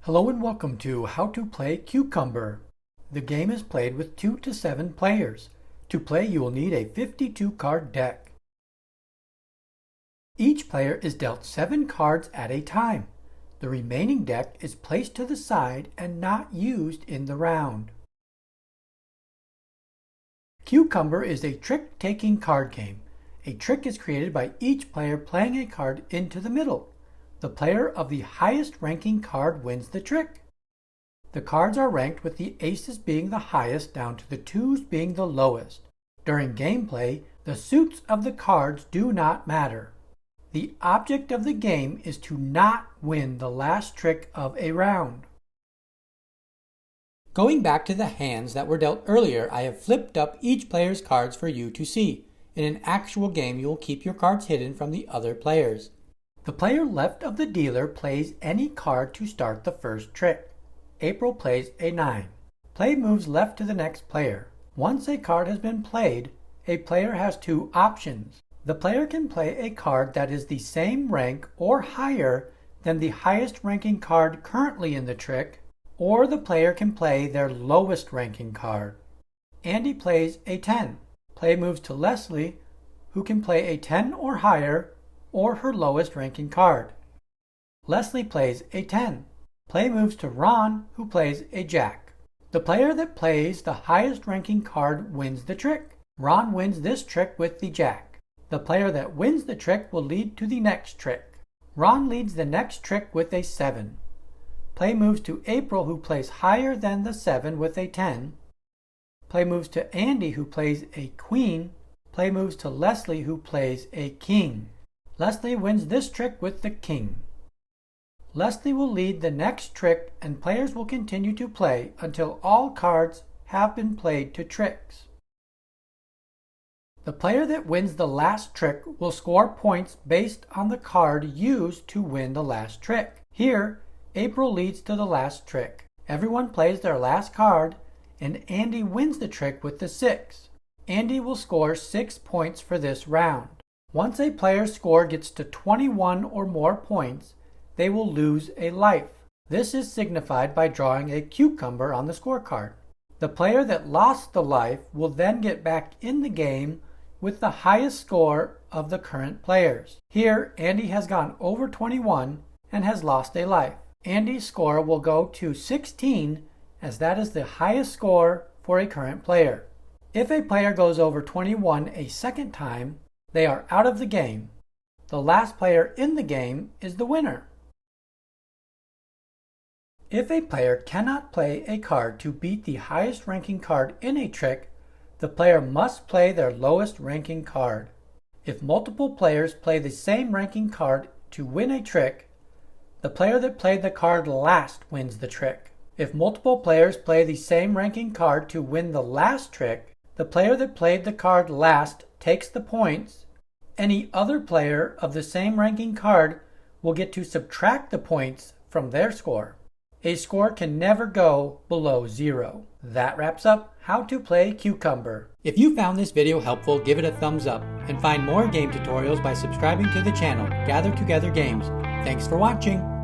Hello and welcome to How to Play Cucumber. The game is played with 2 to 7 players. To play, you will need a 52 card deck. Each player is dealt 7 cards at a time. The remaining deck is placed to the side and not used in the round. Cucumber is a trick-taking card game. A trick is created by each player playing a card into the middle. The player of the highest ranking card wins the trick. The cards are ranked with the aces being the highest down to the twos being the lowest. During gameplay, the suits of the cards do not matter. The object of the game is to not win the last trick of a round. Going back to the hands that were dealt earlier, I have flipped up each player's cards for you to see. In an actual game, you will keep your cards hidden from the other players. The player left of the dealer plays any card to start the first trick. April plays a 9. Play moves left to the next player. Once a card has been played, a player has 2 options. The player can play a card that is the same rank or higher than the highest ranking card currently in the trick, or the player can play their lowest ranking card. Andy plays a 10. Play moves to Leslie, who can play a 10 or higher, or her lowest ranking card. Leslie plays a 10. Play moves to Ron, who plays a jack. The player that plays the highest ranking card wins the trick. Ron wins this trick with the jack. The player that wins the trick will lead to the next trick. Ron leads the next trick with a 7. Play moves to April, who plays higher than the 7 with a 10. Play moves to Andy, who plays a queen. Play moves to Leslie, who plays a king. Leslie wins this trick with the king. Leslie will lead the next trick and players will continue to play until all cards have been played to tricks. The player that wins the last trick will score points based on the card used to win the last trick. Here, April leads to the last trick. Everyone plays their last card and Andy wins the trick with the 6. Andy will score 6 points for this round. Once a player's score gets to 21 or more points, they will lose a life. This is signified by drawing a cucumber on the scorecard. The player that lost the life will then get back in the game with the highest score of the current players. Here, Andy has gone over 21 and has lost a life. Andy's score will go to 16 as that is the highest score for a current player. If a player goes over 21 a second time, they are out of the game. The last player in the game is the winner. If a player cannot play a card to beat the highest ranking card in a trick, the player must play their lowest ranking card. If multiple players play the same ranking card to win a trick, the player that played the card last wins the trick. If multiple players play the same ranking card to win the last trick, the player that played the card last takes the points. Any other player of the same ranking card will get to subtract the points from their score. A score can never go below 0. That wraps up How to Play Cucumber. If you found this video helpful, give it a thumbs up and find more game tutorials by subscribing to the channel Gather Together Games. Thanks for watching.